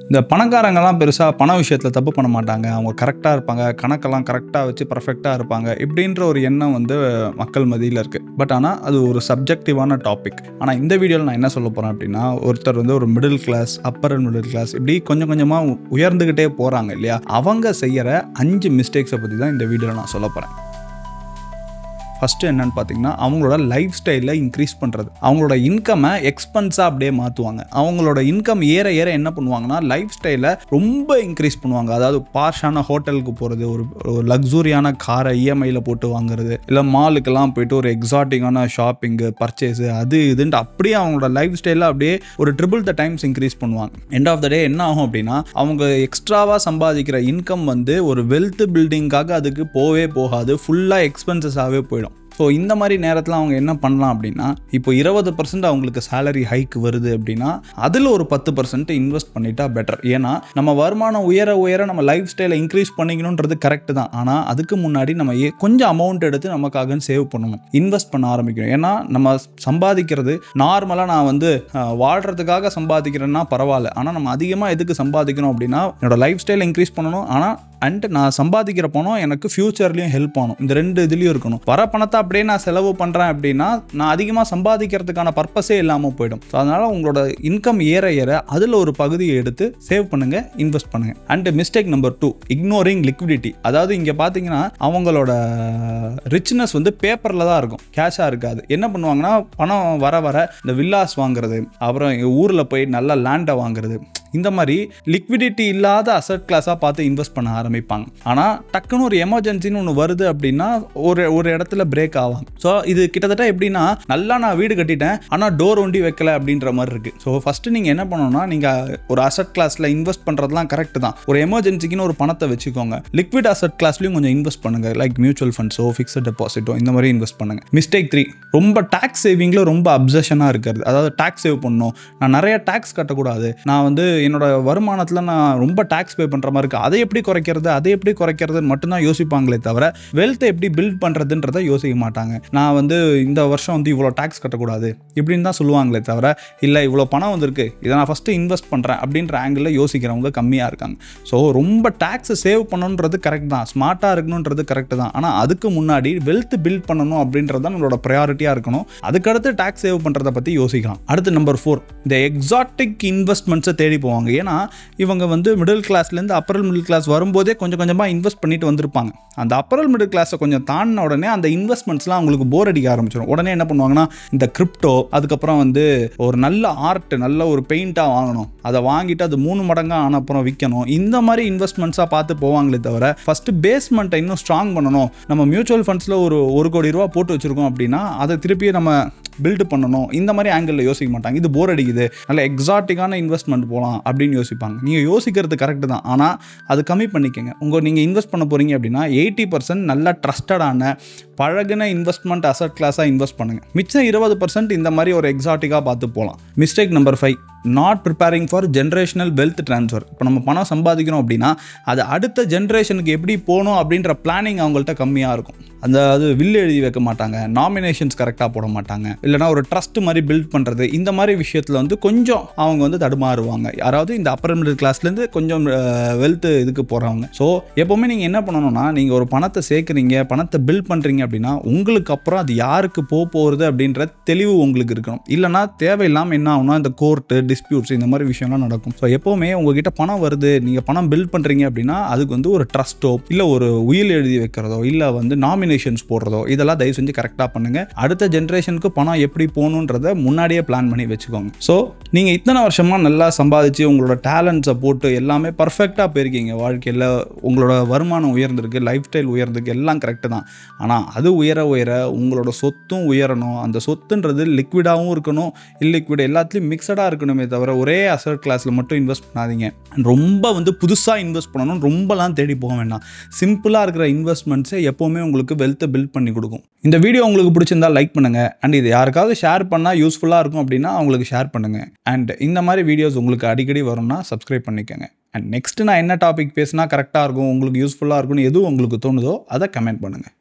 இந்த பணக்காரங்கலாம் பெருசாக பண விஷயத்தில் தப்பு பண்ண மாட்டாங்க. அவங்க கரெக்டாக இருப்பாங்க, கணக்கெல்லாம் கரெக்டாக வச்சு பர்ஃபெக்டாக இருப்பாங்க இப்படின்ற ஒரு எண்ணம் வந்து மக்கள் மத்தியில் இருக்குது. பட் ஆனால் அது ஒரு சப்ஜெக்டிவான டாபிக். ஆனால் இந்த வீடியோவில் நான் என்ன சொல்ல போகிறேன் அப்படின்னா, ஒருத்தர் வந்து ஒரு middle class, upper and middle class இப்படி கொஞ்சம் கொஞ்சமாக உயர்ந்துக்கிட்டே போகிறாங்க இல்லையா, அவங்க செய்கிற 5 மிஸ்டேக்ஸை பற்றி தான் இந்த வீடியோவில் நான் சொல்ல போகிறேன். ஃபஸ்ட்டு என்னென்னு பார்த்தீங்கன்னா, அவங்களோட லைஃப் ஸ்டைலில் இன்க்ரீஸ் பண்ணுறது. அவங்களோட இன்கம்மை எக்ஸ்பென்ஸாக அப்படியே மாற்றுவாங்க. அவங்களோட இன்கம் ஏற ஏற என்ன பண்ணுவாங்கன்னா, லைஃப் ஸ்டைலை ரொம்ப இன்க்ரீஸ் பண்ணுவாங்க. அதாவது பார்ஷான ஹோட்டலுக்கு போகிறது, ஒரு லக்ஸூரியான காரை இஎம்ஐயில் போட்டு வாங்குறது, இல்லை மாலுக்கெல்லாம் போயிட்டு ஒரு எக்ஸாட்டிக்கான ஷாப்பிங்கு, பர்ச்சேஸு, அது இதுன்ட்டு அப்படியே அவங்களோட லைஃப் ஸ்டைலில் அப்படியே ஒரு ட்ரிபிள் த டைம்ஸ் இன்க்ரீஸ் பண்ணுவாங்க. எண்ட் ஆஃப் த டே என்ன ஆகும் அப்படின்னா, அவங்க எக்ஸ்ட்ராவாக சம்பாதிக்கிற இன்கம் வந்து ஒரு வெல்த் பில்டிங்காக அதுக்கு போகாது, ஃபுல்லாக எக்ஸ்பென்சஸாகவே போயிடும். ஸோ இந்த மாதிரி நேரத்தில் அவங்க என்ன பண்ணலாம் அப்படின்னா, இப்போ 20% அவங்களுக்கு சேலரி ஹைக் வருது அப்படின்னா அதில் ஒரு 10% இன்வெஸ்ட் பண்ணிட்டா பெட்டர். ஏன்னா நம்ம வருமானம் உயர நம்ம லைஃப் ஸ்டைலை இன்க்ரீஸ் பண்ணிக்கணுன்றது கரெக்டு தான். ஆனால் அதுக்கு முன்னாடி நம்ம கொஞ்சம் அமௌண்ட் எடுத்து நமக்காக சேவ் பண்ணணும், இன்வெஸ்ட் பண்ண ஆரம்பிக்கணும். ஏன்னா நம்ம சம்பாதிக்கிறது நார்மலாக நான் வந்து வாழ்கிறதுக்காக சம்பாதிக்கிறேன்னா பரவாயில்ல. ஆனால் நம்ம அதிகமாக எதுக்கு சம்பாதிக்கணும் அப்படின்னா, என்னோட லைஃப் ஸ்டைலை இன்க்ரீஸ் பண்ணணும், ஆனால் அண்ட் நான் சம்பாதிக்கிற பணம் எனக்கு ஃபியூச்சர்லேயும் ஹெல்ப் ஆகணும். இந்த 2 இதுலேயும் இருக்கணும். வர பணத்தை அப்படியே நான் செலவு பண்ணுறேன் அப்படின்னா நான் அதிகமாக சம்பாதிக்கிறதுக்கான பர்பஸே இல்லாமல் போயிடும். ஸோ அதனால் உங்களோட இன்கம் ஏற அதில் ஒரு பகுதியை எடுத்து சேவ் பண்ணுங்கள், இன்வெஸ்ட் பண்ணுங்கள். And mistake number 2, ignoring liquidity. அதாவது இங்கே பார்த்தீங்கன்னா அவங்களோட ரிச்னஸ் வந்து பேப்பரில் தான் இருக்கும், கேஷாக இருக்காது. என்ன பண்ணுவாங்கன்னா, பணம் வர இந்த வில்லாஸ் வாங்குறது, அப்புறம் ஊரில் போய் நல்ல லேண்டை வாங்குறது, இந்த மாதிரி லிக்விடிட்டி இல்லாத அசட் கிளாஸாக பார்த்து இன்வெஸ்ட் பண்ண ஆரம்பிப்பாங்க. ஆனால் டக்குன்னு ஒரு எமர்ஜென்சின்னு ஒன்று வருது அப்படின்னா ஒரு இடத்துல பிரேக் ஆவாங்க. ஸோ இது கிட்டத்தட்ட எப்படின்னா, நல்லா நான் வீடு கட்டிட்டேன் ஆனால் டோர் ஒண்டி வைக்கல அப்படின்ற மாதிரி இருக்குது. ஸோ ஃபஸ்ட்டு நீங்கள் என்ன பண்ணணும்னா, நீங்கள் ஒரு அசட் கிளாஸில் இன்வெஸ்ட் பண்ணுறதுலாம் கரெக்ட் தான். ஒரு எமர்ஜென்சிக்குன்னு ஒரு பணத்தை வச்சுக்கோங்க. லிக்விட் அசட் கிளாஸ்லையும் கொஞ்சம் இன்வெஸ்ட் பண்ணுங்கள், லைக் மியூச்சுவல் ஃபண்ட்ஸோ ஃபிக்ஸட் டெபாசிட்டோ இந்த மாதிரி இன்வெஸ்ட் பண்ணுங்கள். மிஸ்டேக் 3, ரொம்ப டேக்ஸ் சேவிங்கில் ரொம்ப அப்சஷனாக இருக்கிறது. அதாவது டேக்ஸ் சேவ் பண்ணணும், நான் நிறைய டேக்ஸ் கட்டக்கூடாது, நான் வந்து என்னோட வருமானத்தில் நான் ரொம்ப டேக்ஸ் பே பண்ணுற மாதிரி இருக்குது, அதை எப்படி குறைக்கிறதுன்னு மட்டும்தான் யோசிப்பாங்களே தவிர வெல்த்தை எப்படி பில்ட் பண்ணுறதுன்றதை யோசிக்க மாட்டாங்க. நான் வந்து இந்த வருஷம் வந்து இவ்வளோ டேக்ஸ் கட்டக்கூடாது இப்படின்னு தான் சொல்லுவாங்களே தவிர, இல்லை இவ்வளோ பணம் வந்திருக்கு இதை நான் ஃபஸ்ட்டு இன்வெஸ்ட் பண்ணுறேன் அப்படின்ற ஆங்கிளில் யோசிக்கிறவங்க கம்மியாக இருக்காங்க. ஸோ ரொம்ப டேக்ஸை சேவ் பண்ணணுன்றது கரெக்ட் தான், ஸ்மார்ட்டாக இருக்கணுன்றது கரெக்டு தான். ஆனால் அதுக்கு முன்னாடி வெல்த் பில்ட் பண்ணணும் அப்படின்றது தான் நம்மளோட ப்ரையாரிட்டியாக இருக்கணும். அதுக்கடுத்து டேக்ஸ் சேவ் பண்ணுறதை பற்றி யோசிக்கலாம். அடுத்து நம்பர் 4, இந்த எக்ஸாட்டிக் இன்வெஸ்ட்மெண்ட்ஸை தேடி போவாங்க. ஏன்னா இவங்க வந்து மிடில் கிளாஸ்லேருந்து அப்பர் மிடில் கிளாஸ் வரும்போதே கொஞ்சம் கொஞ்சமாக இன்வெஸ்ட் பண்ணிட்டு வந்திருப்பாங்க. அந்த அப்பர் மிடில் கிளாஸை கொஞ்சம் தாண்டின உடனே அந்த இன்வெஸ்ட்மெண்ட்ஸ்லாம் அவங்களுக்கு போர் அடிக்க ஆரம்பிச்சிடும். உடனே என்ன பண்ணுவாங்கன்னா, இந்த கிரிப்டோ, அதுக்கப்புறம் வந்து ஒரு நல்ல ஆர்ட், நல்ல ஒரு பெயிண்டாக வாங்கணும், அதை வாங்கிட்டு அது 3 மடங்காக ஆன அப்புறம் விற்கணும், இந்த மாதிரி இன்வெஸ்ட்மெண்ட்ஸாக பார்த்து போவாங்களே தவிர, ஃபஸ்ட்டு பேஸ்மெண்ட்டை இன்னும் ஸ்ட்ராங் பண்ணணும். நம்ம மியூச்சுவல் ஃபண்ட்ஸில் ஒரு 1 கோடி ரூபா போட்டு வச்சுருக்கோம் அப்படின்னா அதை திருப்பி நம்ம பில்டு பண்ணணும், இந்த மாதிரி ஆங்கிளில் யோசிக்க மாட்டாங்க. இது போர் அடிக்குது, நல்ல எக்ஸாட்டிக்கான இன்வெஸ்ட்மெண்ட் போகலாம் அப்படின்னு யோசிப்பாங்க. நீங்கள் யோசிக்கிறது கரெக்டு தான், ஆனால் அது கம்மி பண்ணிக்கங்க. நீங்கள் இன்வெஸ்ட் பண்ண போகிறீங்க அப்படின்னா 80% நல்ல ட்ரஸ்டடான பழகின இன்வெஸ்ட்மெண்ட் அசட் கிளாஸாக இன்வெஸ்ட் பண்ணுங்கள். மிச்சம் 20% இந்த மாதிரி ஒரு எக்ஸாட்டிக்காக பார்த்து போகலாம். Mistake number 5, not preparing for generational wealth transfer. இப்போ நம்ம பணம் சம்பாதிக்கிறோம் அப்படின்னா அது அடுத்த ஜென்ரேஷனுக்கு எப்படி போகணும் அப்படின்ற பிளானிங் அவங்கள்ட்ட கம்மியாக இருக்கும். அது வில் எழுதி வைக்க மாட்டாங்க, நாமினேஷன்ஸ் கரெக்டாக போட மாட்டாங்க, இல்லைனா ஒரு ட்ரஸ்ட் மாதிரி பில்ட் பண்ணுறது, இந்த மாதிரி விஷயத்தில் வந்து கொஞ்சம் அவங்க வந்து தடுமாறுவாங்க. யாராவது இந்த அப்பர் மிடில் கிளாஸ்லேருந்து கொஞ்சம் வெல்த் இதுக்கு போகிறவங்க. ஸோ எப்போவுமே நீங்கள் என்ன பண்ணணும்னா, நீங்கள் ஒரு பணத்தை சேர்க்குறீங்க, பணத்தை பில்ட் பண்ணுறீங்க அப்படின்னா உங்களுக்கு அப்புறம் அது யாருக்கு போகிறது அப்படின்ற தெளிவு உங்களுக்கு இருக்கணும். இல்லைனா தேவையில்லாமல் என்ன ஆகும்னா, இந்த கோர்ட்டு டிஸ்பியூட்ஸ் இந்த மாதிரி விஷயம்லாம் நடக்கும். ஸோ எப்போவுமே உங்ககிட்ட பணம் வருது, நீங்கள் பணம் பில்ட் பண்ணுறீங்க அப்படின்னா அதுக்கு வந்து ஒரு ட்ரஸ்ட்டோ இல்லை ஒரு உயில் எழுதி வைக்கிறதோ இல்லை வந்து நாமினேஷன்ஸ் போடுறதோ இதெல்லாம் தயவு செஞ்சு கரெக்டாக பண்ணுங்கள். அடுத்த ஜென்ரேஷனுக்கு பணம் எப்படி போகணுன்றதை முன்னாடியே பிளான் பண்ணி வச்சுக்கோங்க. ஸோ நீங்கள் இத்தனை வருஷமாக நல்லா சம்பாதிச்சு உங்களோட டேலண்ட்ஸை போட்டு எல்லாமே பர்ஃபெக்டாக போயிருக்கீங்க வாழ்க்கையில், உங்களோட வருமானம் உயர்ந்திருக்கு, லைஃப் ஸ்டைல் உயர்ந்திருக்கு, எல்லாம் கரெக்டு தான். ஆனால் அது உயர உங்களோட சொத்தும் உயரணும். அந்த சொத்துன்றது லிக்விடாகவும் இருக்கணும், இல்லிக்விட் எல்லாத்துலேயும் மிக்சடாக இருக்கணுமே தவிர ஒரே அசட் கிளாஸில் மட்டும் இன்வெஸ்ட் பண்ணாதீங்க. ரொம்ப வந்து புதுசாக இன்வெஸ்ட் பண்ணணும், ரொம்பலாம் தேடி போக வேண்டாம். சிம்பிளாக இருக்கிற இன்வெஸ்ட்மெண்ட்ஸை எப்போவுமே உங்களுக்கு வெல்த்தை பில்ட் பண்ணி கொடுக்கும். இந்த வீடியோ உங்களுக்கு பிடிச்சிருந்தா லைக் பண்ணுங்கள். அண்ட் இது யாருக்காவது ஷேர் பண்ணால் யூஸ்ஃபுல்லாக இருக்கும் அப்படின்னா அவங்களுக்கு ஷேர் பண்ணுங்கள். அண்ட் இந்த மாதிரி வீடியோஸ் உங்களுக்கு அடிக்கடி வரும்னா சப்ஸ்கிரைப் பண்ணிக்கோங்க. அண்ட் நெக்ஸ்ட்டு நான் என்ன டாபிக் பேசினா கரெக்டாக இருக்கும், உங்களுக்கு யூஸ்ஃபுல்லாக இருக்கும்னு எதுவும் உங்களுக்கு தோணுதோ அதை கமெண்ட் பண்ணுங்கள்.